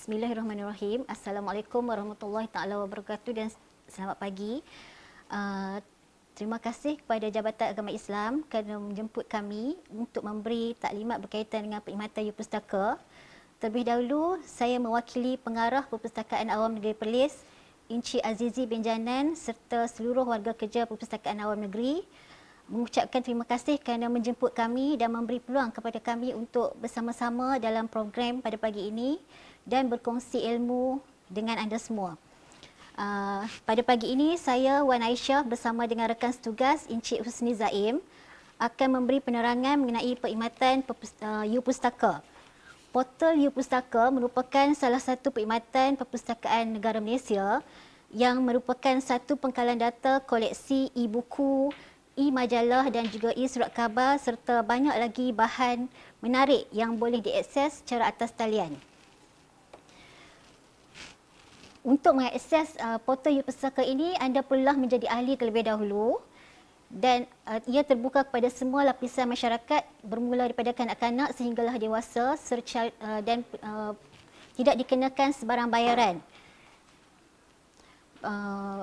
Bismillahirrahmanirrahim. Assalamualaikum warahmatullahi taala wabarakatuh dan selamat pagi. Terima kasih kepada Jabatan Agama Islam kerana menjemput kami untuk memberi taklimat berkaitan dengan perkhidmatan You Pustaka. Terlebih dahulu, saya mewakili Pengarah Perpustakaan Awam Negeri Perlis, Encik Azizi bin Janan serta seluruh warga kerja Perpustakaan Awam Negeri mengucapkan terima kasih kerana menjemput kami dan memberi peluang kepada kami untuk bersama-sama dalam program pada pagi ini dan berkongsi ilmu dengan anda semua. Pada pagi ini, saya Wan Aisyah bersama dengan rakan setugas Encik Husni Zaim akan memberi penerangan mengenai perkhidmatan You Pustaka. Portal You Pustaka merupakan salah satu perkhidmatan Perpustakaan Negara Malaysia yang merupakan satu pengkalan data koleksi e-buku, e-majalah dan juga e-surat khabar serta banyak lagi bahan menarik yang boleh diakses secara atas talian. Untuk mengakses portal You Pustaka ini, anda perlulah menjadi ahli terlebih dahulu dan ia terbuka kepada semua lapisan masyarakat bermula daripada kanak-kanak sehinggalah dewasa dan tidak dikenakan sebarang bayaran.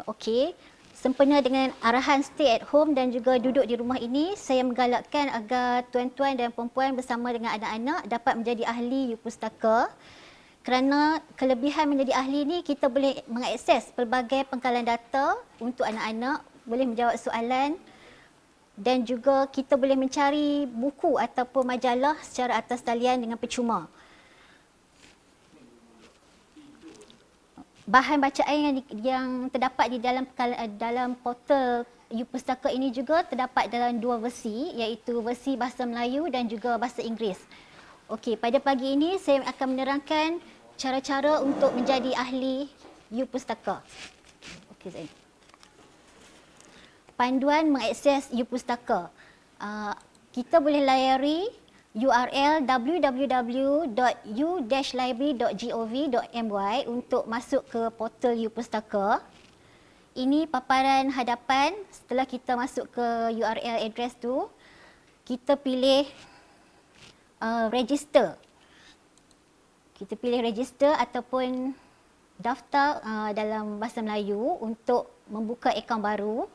Okey. Sempena dengan arahan stay at home dan juga duduk di rumah ini, saya menggalakkan agar tuan-tuan dan puan-puan bersama dengan anak-anak dapat menjadi ahli You Pustaka. Kerana kelebihan menjadi ahli ini, kita boleh mengakses pelbagai pengkalan data untuk anak-anak, boleh menjawab soalan dan juga kita boleh mencari buku ataupun majalah secara atas talian dengan percuma. Bahan bacaan yang terdapat di dalam portal You Pustaka ini juga terdapat dalam dua versi, iaitu versi bahasa Melayu dan juga bahasa Inggeris. Okey, pada pagi ini saya akan menerangkan cara-cara untuk menjadi ahli You Pustaka. Okey, Zain. Panduan mengakses You Pustaka. Kita boleh layari URL www.u-library.gov.my untuk masuk ke portal You Pustaka. Ini paparan hadapan. Setelah kita masuk ke URL address tu, kita pilih register. Kita pilih register ataupun daftar dalam bahasa Melayu untuk membuka akaun baru.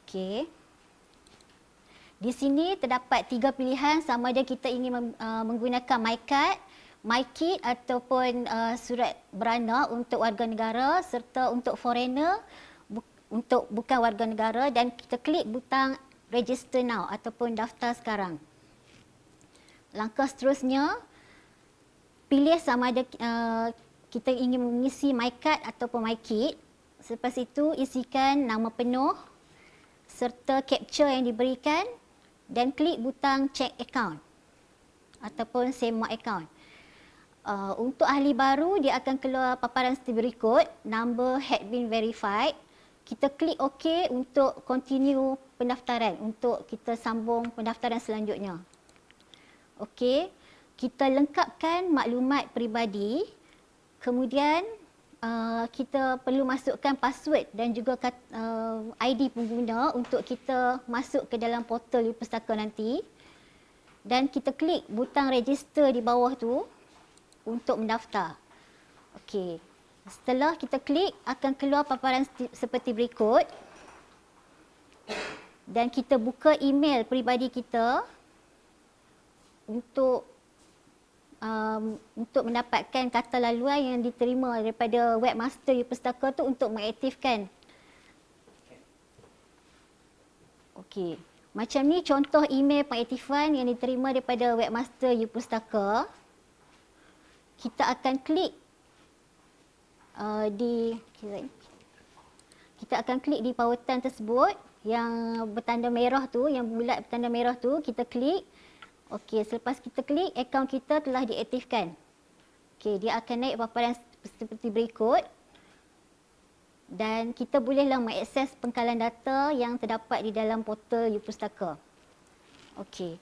Okey. Di sini terdapat 3 pilihan, sama ada kita ingin menggunakan MyCard, MyKit ataupun surat beranak untuk warga negara serta untuk foreigner untuk bukan warga negara, dan kita klik butang register now ataupun daftar sekarang. Langkah seterusnya, pilih sama ada kita ingin mengisi MyCard ataupun MyKit. Selepas itu isikan nama penuh serta capture yang diberikan dan klik butang check account ataupun save my account. Untuk ahli baru, dia akan keluar paparan seperti berikut. Number had been verified. Kita klik OK untuk continue pendaftaran, untuk kita sambung pendaftaran selanjutnya. Okey, kita lengkapkan maklumat peribadi. Kemudian kita perlu masukkan password dan juga ID pengguna untuk kita masuk ke dalam portal You Pustaka nanti. Dan kita klik butang register di bawah tu untuk mendaftar. Okey. Setelah kita klik, akan keluar paparan seperti berikut. Dan kita buka email peribadi kita untuk mendapatkan kata laluan yang diterima daripada webmaster You Pustaka tu untuk mengaktifkan. Okey. Macam ni contoh email pengaktifan yang diterima daripada webmaster You Pustaka. Kita akan klik di pautan tersebut yang bertanda merah tu, yang bulat bertanda merah tu, kita klik. Okey, selepas kita klik, akaun kita telah diaktifkan. Okey, dia akan naik paparan seperti berikut. Dan kita bolehlah mengakses pengkalan data yang terdapat di dalam portal You Pustaka. Okey.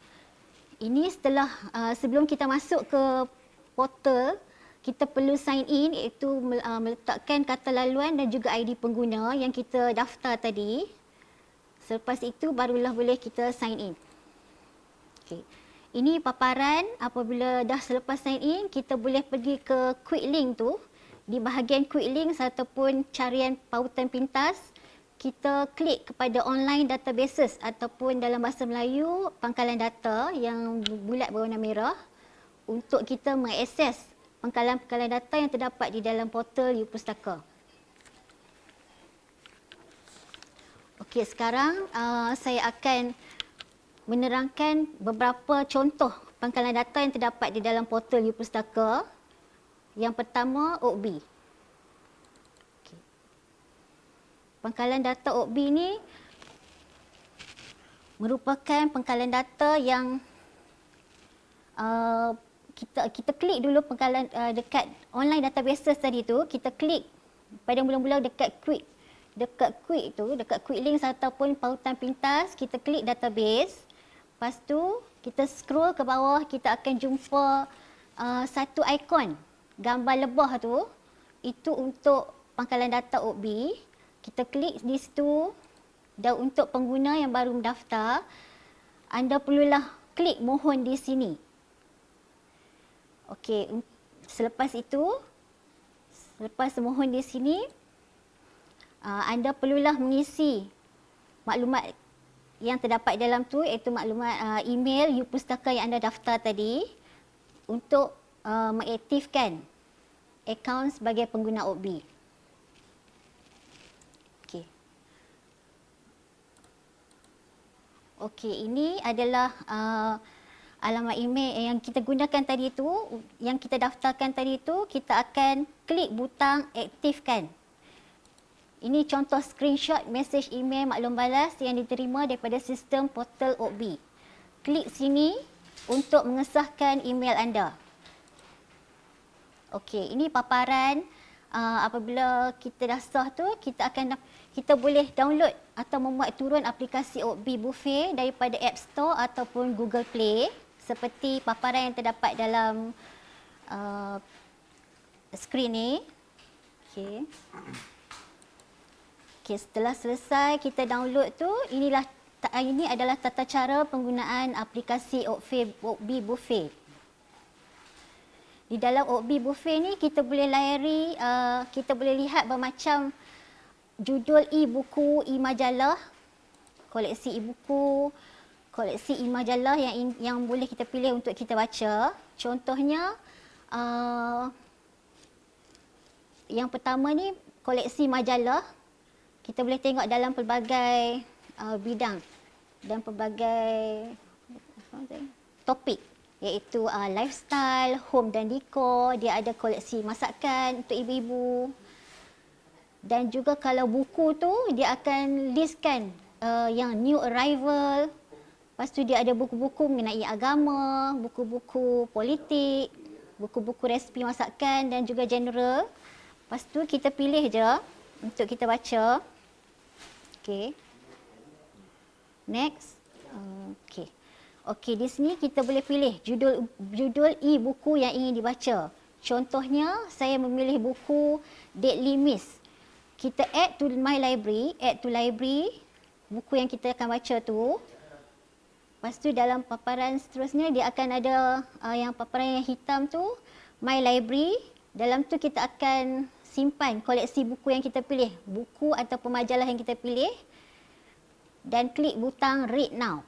Ini setelah sebelum kita masuk ke portal, kita perlu sign in, iaitu meletakkan kata laluan dan juga ID pengguna yang kita daftar tadi. Selepas itu barulah boleh kita sign in. Okey. Ini paparan apabila dah selepas sign in, kita boleh pergi ke quick link tu. Di bahagian quick link ataupun carian pautan pintas, kita klik kepada online databases ataupun dalam bahasa Melayu pangkalan data yang bulat berwarna merah untuk kita mengakses pangkalan-pangkalan data yang terdapat di dalam portal U-Pustaka. Okey, sekarang saya akan menerangkan beberapa contoh pangkalan data yang terdapat di dalam portal U-Pustaka. Yang pertama, OKB. Okay. Pangkalan data OKB ni merupakan pangkalan data yang kita klik dulu pangkalan dekat online databases tadi tu, kita klik pada mula-mula dekat quick link ataupun pautan pintas, kita klik database. Lepas tu kita scroll ke bawah, kita akan jumpa satu ikon gambar lebah tu. Itu untuk pangkalan data OKB. Kita klik di situ. Dan untuk pengguna yang baru mendaftar, anda perlulah klik mohon di sini. Okey, selepas mohon di sini, anda perlulah mengisi maklumat yang terdapat dalam tu, iaitu maklumat email U-Pustaka yang anda daftar tadi untuk mengaktifkan akaun sebagai pengguna OKB. Okey, ini adalah alamat email yang kita gunakan tadi tu, yang kita daftarkan tadi tu, kita akan klik butang aktifkan. Ini contoh screenshot mesej email maklum balas yang diterima daripada sistem portal OKB. Klik sini untuk mengesahkan email anda. Okey, ini paparan apabila kita dah sah tu, kita boleh download atau memuat turun aplikasi OKB Buffet daripada App Store ataupun Google Play, seperti paparan yang terdapat dalam skrin ni. Okey. Okey, setelah selesai kita download tu, ini adalah tata cara penggunaan aplikasi OKB Buffet. Di dalam OKB Buffet ni kita boleh layari, kita boleh lihat bermacam judul e-buku, e-majalah, koleksi e-buku, koleksi e-majalah yang boleh kita pilih untuk kita baca. Contohnya yang pertama ni koleksi majalah. Kita boleh tengok dalam pelbagai bidang dan pelbagai topik, iaitu lifestyle, home dan decor. Dia ada koleksi masakan untuk ibu-ibu. Dan juga kalau buku tu, dia akan listkan yang new arrival. Lepas tu dia ada buku-buku mengenai agama, buku-buku politik, buku-buku resipi masakan dan juga general. Lepas tu kita pilih je untuk kita baca. Okey. Next. Okey. Okey, di sini kita boleh pilih judul e-buku yang ingin dibaca. Contohnya, saya memilih buku Deadly Miss. Kita add to my library, buku yang kita akan baca tu. Lepas tu dalam paparan seterusnya dia akan ada yang paparan yang hitam tu, my library. Dalam tu kita akan simpan koleksi buku yang kita pilih, buku ataupun majalah yang kita pilih, dan klik butang read now.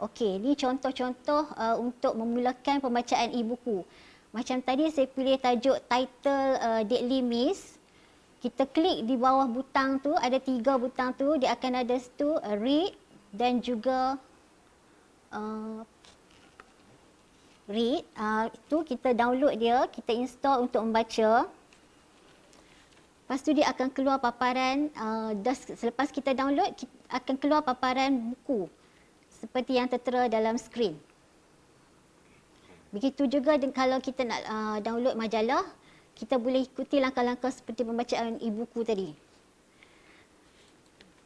Okey, ni contoh-contoh untuk memulakan pembacaan e-buku. Macam tadi saya pilih tajuk title Deadly Miss. Kita klik di bawah butang tu, ada 3 butang tu, dia akan ada situ read dan juga read. Itu kita download dia, kita install untuk membaca. Lepas tu dia akan keluar paparan, selepas kita download, akan keluar paparan buku seperti yang tertera dalam skrin. Begitu juga kalau kita nak download majalah, kita boleh ikuti langkah-langkah seperti pembacaan e-buku tadi.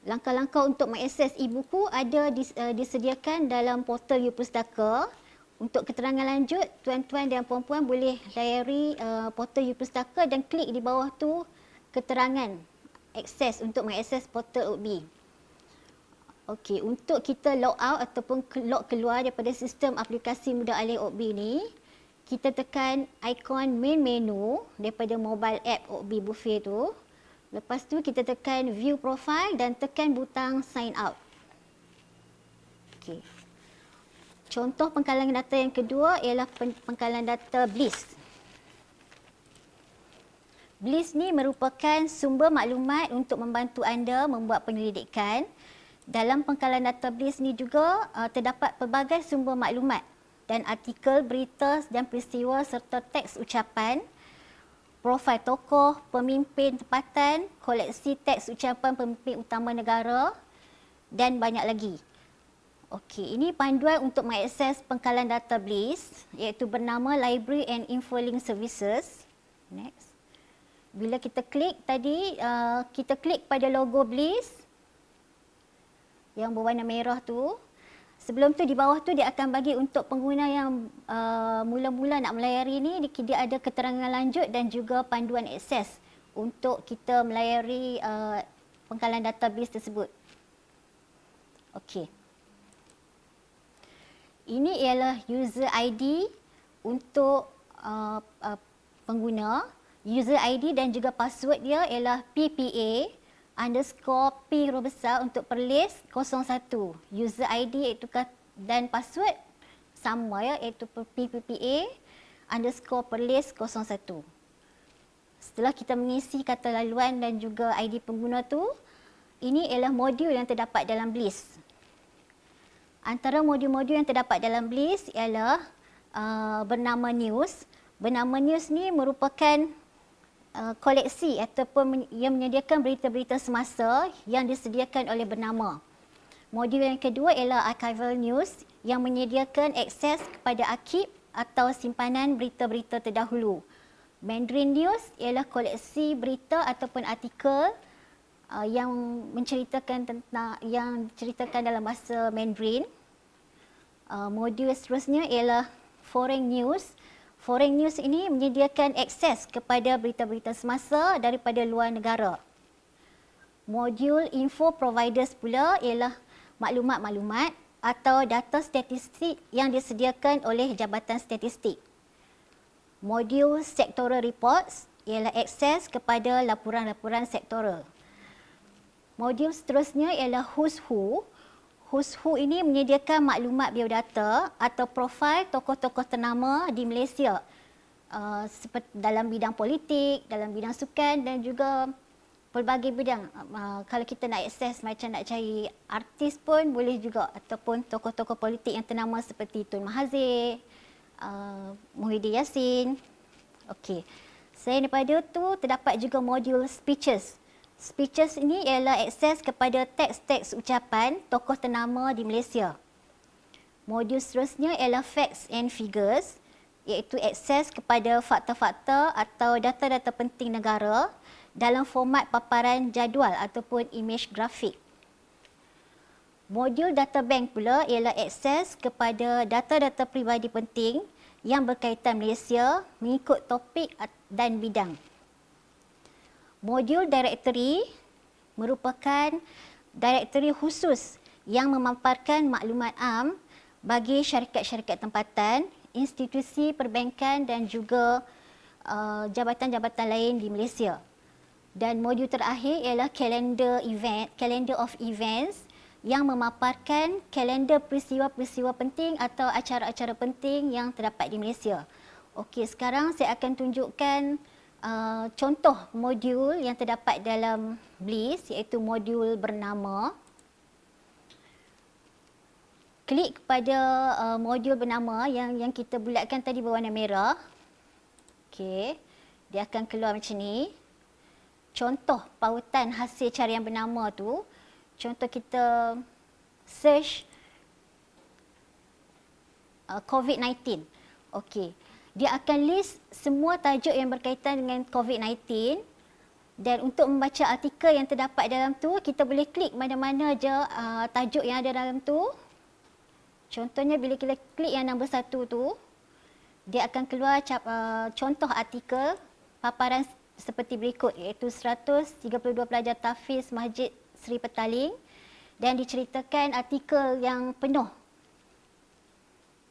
Langkah-langkah untuk mengakses e-buku ada disediakan dalam portal U-Pustaka. Untuk keterangan lanjut, tuan-tuan dan puan-puan boleh layari portal U-Pustaka dan klik di bawah tu keterangan akses untuk mengakses portal OKB. Okey, untuk kita log out ataupun log keluar daripada sistem aplikasi Mudah Alih OB ni, kita tekan ikon main menu daripada mobile app OB Buffet tu. Lepas tu kita tekan view profile dan tekan butang sign out. Okey. Contoh pengkalan data yang kedua ialah pengkalan data BLIS. BLIS ni merupakan sumber maklumat untuk membantu anda membuat penyelidikan. Dalam pengkalan data BLIS ni juga terdapat pelbagai sumber maklumat dan artikel, berita dan peristiwa serta teks ucapan, profil tokoh, pemimpin tempatan, koleksi teks ucapan pemimpin utama negara dan banyak lagi. Okey, ini panduan untuk mengakses pengkalan data BLIS iaitu bernama Library and Infolink Services. Next. Bila kita klik tadi, kita klik pada logo BLIS yang berwarna merah tu. Sebelum tu di bawah tu dia akan bagi untuk pengguna yang mula-mula nak melayari ni, dia ada keterangan lanjut dan juga panduan akses untuk kita melayari pengkalan data BLIS tersebut. Okey. Ini ialah user ID untuk pengguna. User ID dan juga password dia ialah PPA _P huruf besar untuk perlis 01. User ID iaitu dan password sama ya, iaitu PPA _perlis 01. Setelah kita mengisi kata laluan dan juga ID pengguna tu, ini ialah modul yang terdapat dalam BLIS. Antara modul-modul yang terdapat dalam BLIS ialah bernama News. Bernama News ni merupakan koleksi ataupun yang menyediakan berita-berita semasa yang disediakan oleh bernama. Modul yang kedua ialah Archival News yang menyediakan akses kepada arsip atau simpanan berita-berita terdahulu. Mandarin News ialah koleksi berita ataupun artikel yang diceritakan dalam bahasa Mandarin. Modul seterusnya ialah Foreign News. Foreign News ini menyediakan akses kepada berita-berita semasa daripada luar negara. Modul Info Providers pula ialah maklumat-maklumat atau data statistik yang disediakan oleh Jabatan Statistik. Modul Sectoral Reports ialah akses kepada laporan-laporan sektoral. Modul seterusnya ialah Who's Who. Who's Who ini menyediakan maklumat biodata atau profil tokoh-tokoh ternama di Malaysia seperti dalam bidang politik, dalam bidang sukan dan juga pelbagai bidang. Kalau kita nak akses macam nak cari artis pun boleh juga, ataupun tokoh-tokoh politik yang ternama seperti Tun Mahathir, Muhyiddin Yassin. Okey. Selain daripada itu, terdapat juga modul Speeches. Speeches ini ialah akses kepada teks-teks ucapan tokoh ternama di Malaysia. Modul seterusnya ialah Facts and Figures, iaitu akses kepada fakta-fakta atau data-data penting negara dalam format paparan jadual ataupun imej grafik. Modul Data Bank pula ialah akses kepada data-data peribadi penting yang berkaitan Malaysia mengikut topik dan bidang. Modul Directory merupakan directory khusus yang memaparkan maklumat am bagi syarikat-syarikat tempatan, institusi perbankan dan juga jabatan-jabatan lain di Malaysia. Dan modul terakhir ialah Calendar of Events yang memaparkan kalender peristiwa-peristiwa penting atau acara-acara penting yang terdapat di Malaysia. Okey, sekarang saya akan tunjukkan contoh modul yang terdapat dalam BLIS, iaitu modul bernama. Klik kepada modul bernama yang kita bulatkan tadi berwarna merah. Okey, dia akan keluar macam ni. Contoh pautan hasil carian bernama tu. Contoh kita search COVID-19. Okey. Dia akan list semua tajuk yang berkaitan dengan COVID-19 dan untuk membaca artikel yang terdapat dalam tu, kita boleh klik mana-mana je tajuk yang ada dalam tu. Contohnya bila kita klik yang nombor 1 tu, dia akan keluar contoh artikel paparan seperti berikut, iaitu 132 pelajar tahfiz Masjid Seri Petaling dan diceritakan artikel yang penuh.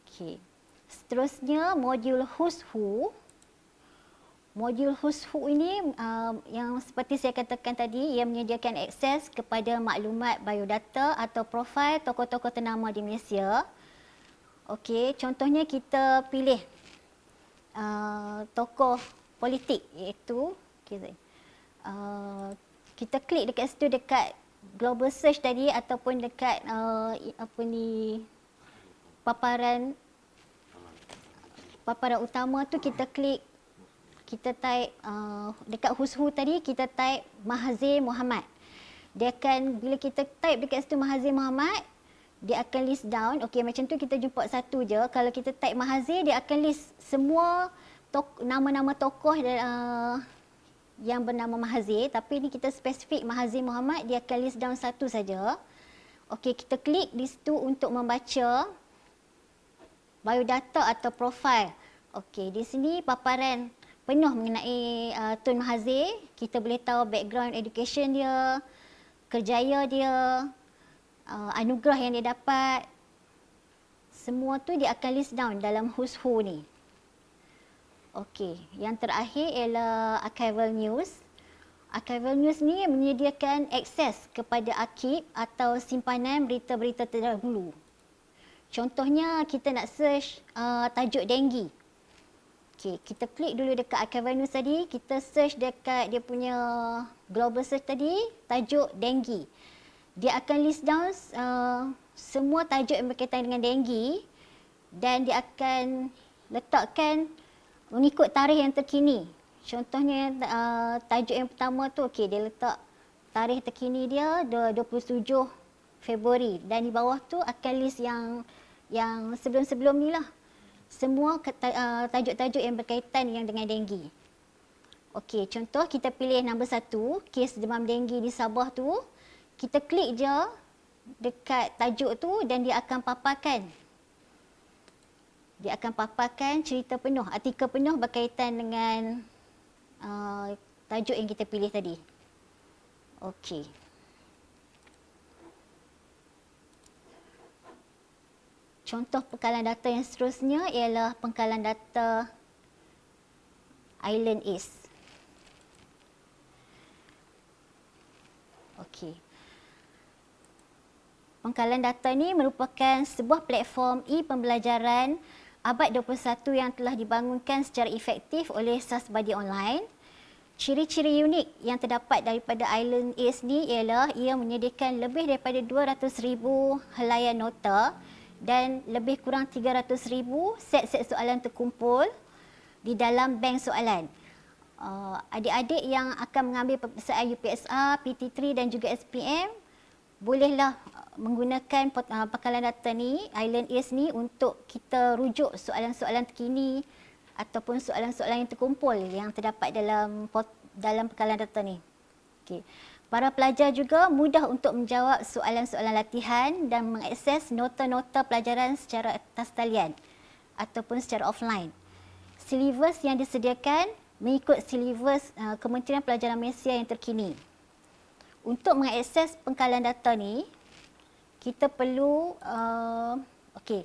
Okey. Seterusnya modul Who's Who. Modul Who's Who ini yang seperti saya katakan tadi, ia menyediakan akses kepada maklumat biodata atau profil tokoh-tokoh ternama di Malaysia. Okey, contohnya kita pilih tokoh politik, iaitu kita klik dekat situ, dekat global search tadi ataupun dekat paparan utama tu, kita klik, kita type dekat Who's Who tadi, kita type Mahathir Mohamad. Dia akan, bila kita type dekat situ Mahathir Mohamad, dia akan list down. Okey, macam tu kita jumpa satu je. Kalau kita type Mahathir, dia akan list semua nama-nama tokoh yang bernama Mahathir. Tapi ni kita spesifik Mahathir Mohamad, dia akan list down satu saja. Okey, kita klik di situ untuk membaca biodata atau profil. Okey, di sini paparan penuh mengenai Tun Mahathir. Kita boleh tahu background education dia, kerjaya dia, anugerah yang dia dapat. Semua tu dia akan list down dalam Who's Who ni. Okey, yang terakhir ialah Archival News. Archival News ni menyediakan akses kepada arsip atau simpanan berita-berita terdahulu. Contohnya kita nak search tajuk denggi. Okey, kita klik dulu dekat Archival News tadi, kita search dekat dia punya global search tadi, tajuk denggi. Dia akan list down semua tajuk yang berkaitan dengan denggi dan dia akan letakkan mengikut tarikh yang terkini. Contohnya tajuk yang pertama tu, okey, dia letak tarikh terkini dia 27 Februari dan di bawah tu akan list yang sebelum-sebelum ni lah. Semua tajuk-tajuk yang berkaitan dengan denggi. Okey, contoh kita pilih nombor 1, kes demam denggi di Sabah tu. Kita klik je dekat tajuk tu dan dia akan paparkan. Dia akan paparkan cerita penuh, artikel penuh berkaitan dengan tajuk yang kita pilih tadi. Okey. Contoh pengkalan data yang seterusnya ialah pengkalan data Island East. Okey. Pengkalan data ni merupakan sebuah platform e-pembelajaran abad 21 yang telah dibangunkan secara efektif oleh SAS Badi Online. Ciri-ciri unik yang terdapat daripada Island East ni ialah ia menyediakan lebih daripada 200,000 helaian nota dan lebih kurang 300,000 set-set soalan terkumpul di dalam bank soalan. Adik-adik yang akan mengambil peperiksaan UPSR, PT3 dan juga SPM bolehlah menggunakan pengkalan data ni, Island East ni, untuk kita rujuk soalan-soalan terkini ataupun soalan-soalan yang terkumpul yang terdapat dalam pengkalan data ni. Okey. Para pelajar juga mudah untuk menjawab soalan-soalan latihan dan mengakses nota-nota pelajaran secara atas talian ataupun secara offline. Silibus yang disediakan mengikut silibus Kementerian Pelajaran Malaysia yang terkini. Untuk mengakses pengkalan data ni, kita perlu, okey,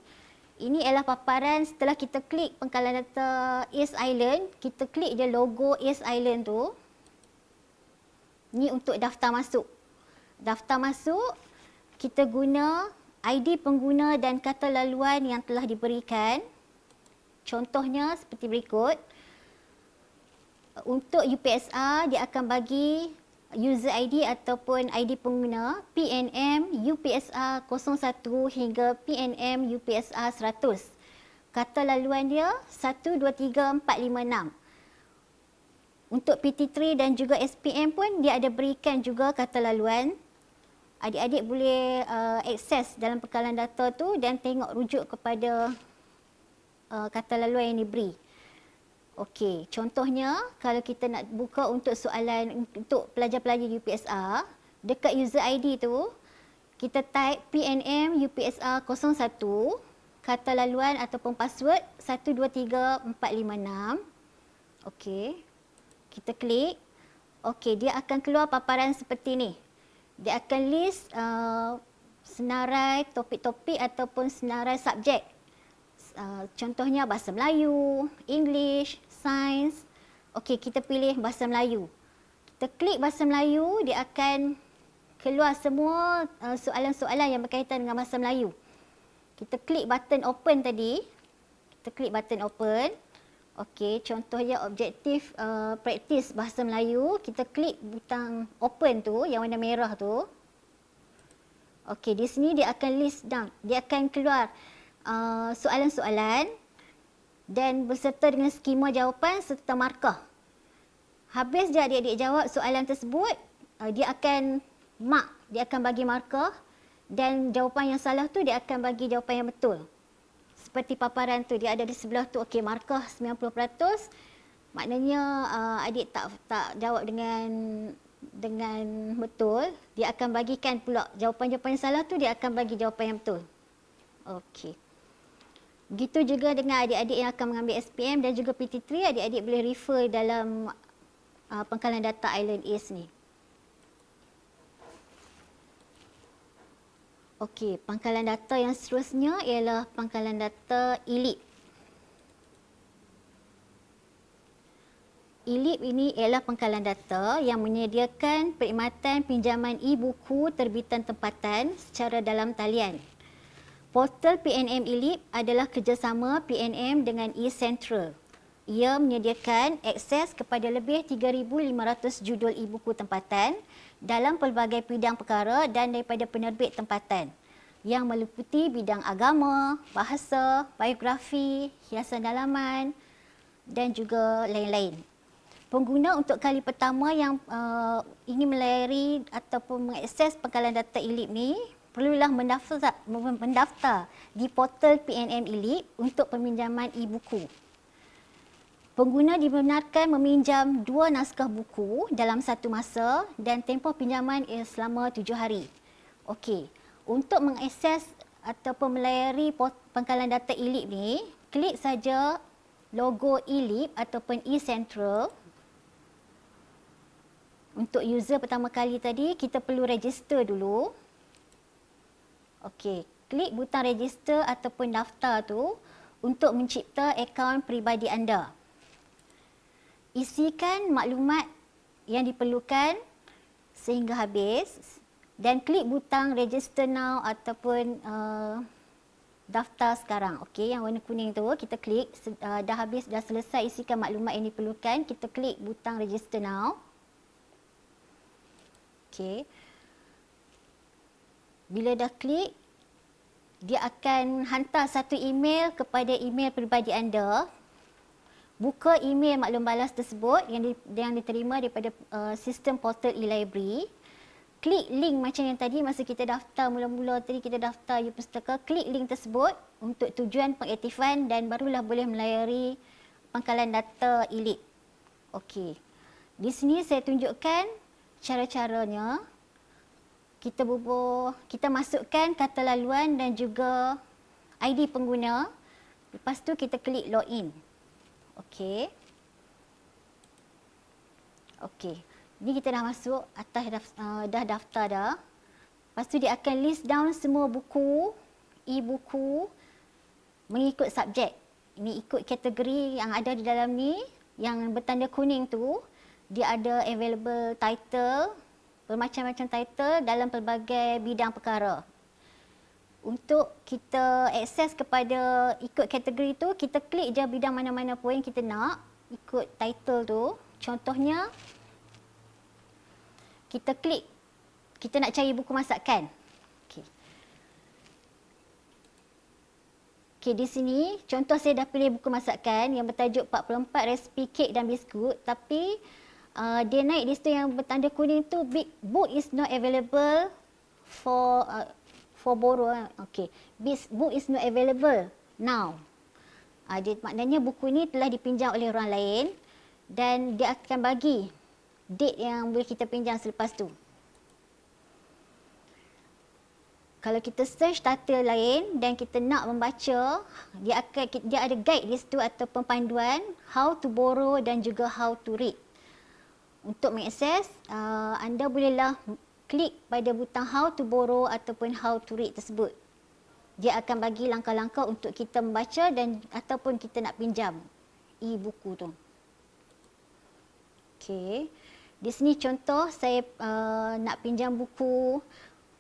ini ialah paparan setelah kita klik pengkalan data East Island, kita klik je logo East Island tu. Ni untuk daftar masuk. Daftar masuk, kita guna ID pengguna dan kata laluan yang telah diberikan. Contohnya seperti berikut. Untuk UPSR, dia akan bagi user ID ataupun ID pengguna PNM UPSR 01 hingga PNM UPSR 100. Kata laluan dia 1, 2, 3, 4, 5, 6. Untuk PT3 dan juga SPM pun dia ada berikan juga kata laluan. Adik-adik boleh akses dalam pengkalan data tu dan tengok rujuk kepada kata laluan yang diberi. Okey, contohnya kalau kita nak buka untuk soalan untuk pelajar-pelajar UPSR, dekat user ID tu kita type PNM UPSR 01, kata laluan ataupun password 1, 2, 3, 4, 5, 6. Okey. Kita klik. Okey, dia akan keluar paparan seperti ni. Dia akan list senarai topik-topik ataupun senarai subjek. Contohnya bahasa Melayu, English, Sains. Okey, kita pilih bahasa Melayu. Kita klik bahasa Melayu, dia akan keluar semua soalan-soalan yang berkaitan dengan bahasa Melayu. Kita klik button open tadi. Kita klik button open. Okey, contohnya objektif praktis bahasa Melayu. Kita klik butang open tu, yang warna merah tu. Okey, di sini dia akan list down. Dia akan keluar soalan-soalan dan berserta dengan skema jawapan serta markah. Habis je adik-adik jawab soalan tersebut, dia akan mark, dia akan bagi markah, dan jawapan yang salah tu dia akan bagi jawapan yang betul. Seperti paparan tu, dia ada di sebelah tu, okey, markah 90%, maknanya adik tak jawab dengan betul, dia akan bagikan pula jawapan-jawapan yang salah tu, dia akan bagi jawapan yang betul. Okey. Begitu juga dengan adik-adik yang akan mengambil SPM dan juga PT3, adik-adik boleh refer dalam pangkalan data Island East ni. Okey, pangkalan data yang seterusnya ialah pangkalan data ELIP. ELIP ini ialah pangkalan data yang menyediakan perkhidmatan pinjaman e-buku terbitan tempatan secara dalam talian. Portal PNM ELIP adalah kerjasama PNM dengan eCentral. Ia menyediakan akses kepada lebih 3,500 judul e-buku tempatan dalam pelbagai bidang perkara dan daripada penerbit tempatan yang meliputi bidang agama, bahasa, biografi, hiasan dalaman dan juga lain-lain. Pengguna untuk kali pertama yang ingin melayari ataupun mengakses pangkalan data ELIP ni perlulah mendaftar di portal PNM ELIP untuk peminjaman e-buku. Pengguna dibenarkan meminjam 2 naskah buku dalam satu masa dan tempoh pinjaman selama 7 hari. Okey, untuk mengakses ataupun melayari pangkalan data ELIP ni, klik saja logo ELIP ataupun eCentral. Untuk user pertama kali tadi, kita perlu register dulu. Okey, klik butang register ataupun daftar tu untuk mencipta akaun peribadi anda. Isikan maklumat yang diperlukan sehingga habis dan klik butang register now ataupun daftar sekarang. Okey, yang warna kuning tu kita klik, dah habis, dah selesai isikan maklumat yang diperlukan, kita klik butang register now. Okey. Bila dah klik, dia akan hantar satu email kepada email peribadi anda. Buka email maklum balas tersebut yang diterima daripada sistem portal e-library. Klik link macam yang tadi masa kita daftar mula-mula tadi, kita daftar U-Pustaka, klik link tersebut untuk tujuan pengaktifan dan barulah boleh melayari pangkalan data ELIP. Okey. Di sini saya tunjukkan cara-caranya. Kita masukkan kata laluan dan juga ID pengguna. Lepas tu kita klik login. Okey. Okey. Ni kita dah masuk atas, dah daftar dah. Lepas tu dia akan list down semua buku, e-buku mengikut subjek. Ini ikut kategori yang ada di dalam ni. Yang bertanda kuning tu, dia ada available title, bermacam-macam title dalam pelbagai bidang perkara. Untuk kita akses kepada ikut kategori tu, kita klik je bidang mana-mana pun yang kita nak ikut title tu. Contohnya, kita klik, kita nak cari buku masakan. Okey, di sini contoh saya dah pilih buku masakan yang bertajuk 44 resipi kek dan biskut, tapi dia naik di situ yang bertanda kuning tu, big book is not available for borrow. Okey, book is not available now. Maknanya buku ni telah dipinjam oleh orang lain dan dia akan bagi date yang boleh kita pinjam selepas tu. Kalau kita search title lain dan kita nak membaca, dia ada guide di situ ataupun panduan how to borrow dan juga how to read. Untuk mengakses, anda bolehlah klik pada butang how to borrow ataupun how to read tersebut. Dia akan bagi langkah-langkah untuk kita membaca dan ataupun kita nak pinjam e-buku tu. Okey. Di sini contoh saya nak pinjam buku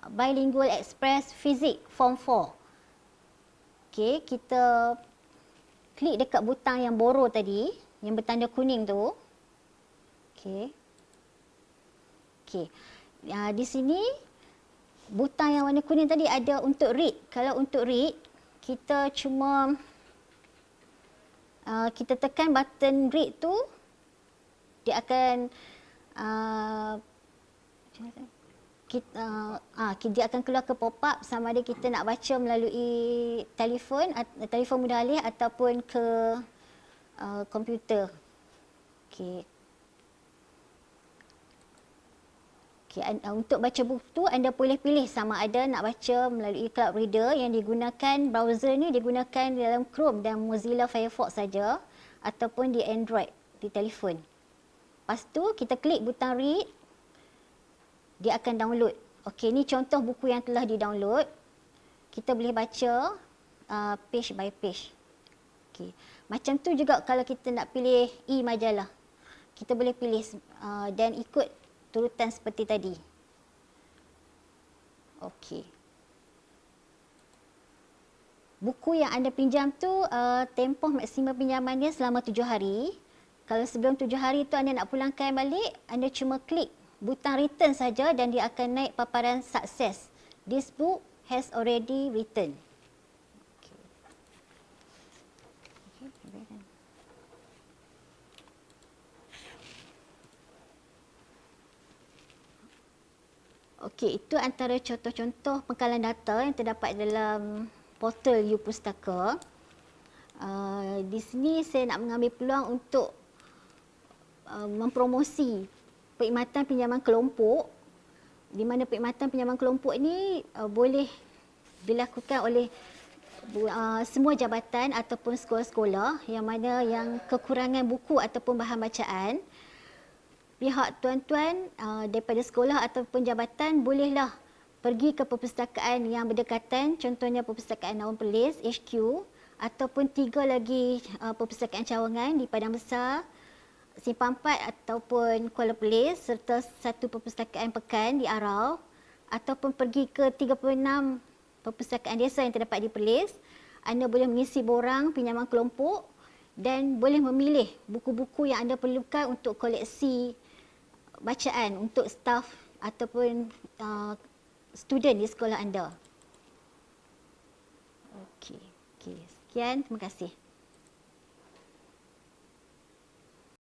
Bilingual Express Fizik Form 4. Okey, kita klik dekat butang yang borrow tadi, yang bertanda kuning tu. Okey. Okey. Di sini butang yang warna kuning tadi ada untuk read. Kalau untuk read, kita cuma kita tekan button read tu, dia akan dia akan keluar ke pop-up sama ada kita nak baca melalui telefon mudah alih ataupun ke komputer. Okey. Untuk baca buku tu anda boleh pilih sama ada nak baca melalui Cloud Reader yang digunakan, browser ni digunakan dalam Chrome dan Mozilla Firefox saja ataupun di Android, di telefon. Lepas tu kita klik butang read, dia akan download. Okey, ni contoh buku yang telah di-download. Kita boleh baca page by page. Okey. Macam tu juga kalau kita nak pilih e-majalah. Kita boleh pilih dan ikut turutan seperti tadi. Okey. Buku yang anda pinjam tu tempoh maksimum pinjamannya selama 7 hari. Kalau sebelum 7 hari tu anda nak pulangkan balik, anda cuma klik butang return saja dan dia akan naik paparan sukses. This book has already returned. Okey, itu antara contoh-contoh pengkalan data yang terdapat dalam portal U-Pustaka. Di sini saya nak mengambil peluang untuk mempromosi perkhidmatan pinjaman kelompok, di mana perkhidmatan pinjaman kelompok ini boleh dilakukan oleh semua jabatan ataupun sekolah-sekolah yang mana yang kekurangan buku ataupun bahan bacaan. Pihak tuan-tuan daripada sekolah ataupun jabatan bolehlah pergi ke perpustakaan yang berdekatan, contohnya Perpustakaan Nawang Perlis, HQ, ataupun 3 lagi perpustakaan cawangan di Padang Besar, Simpang 4 ataupun Kuala Perlis, serta 1 perpustakaan pekan di Arau, ataupun pergi ke 36 perpustakaan desa yang terdapat di Perlis. Anda boleh mengisi borang pinjaman kelompok dan boleh memilih buku-buku yang anda perlukan untuk koleksi bacaan untuk staf ataupun student di sekolah anda. Okey, sekian, terima kasih.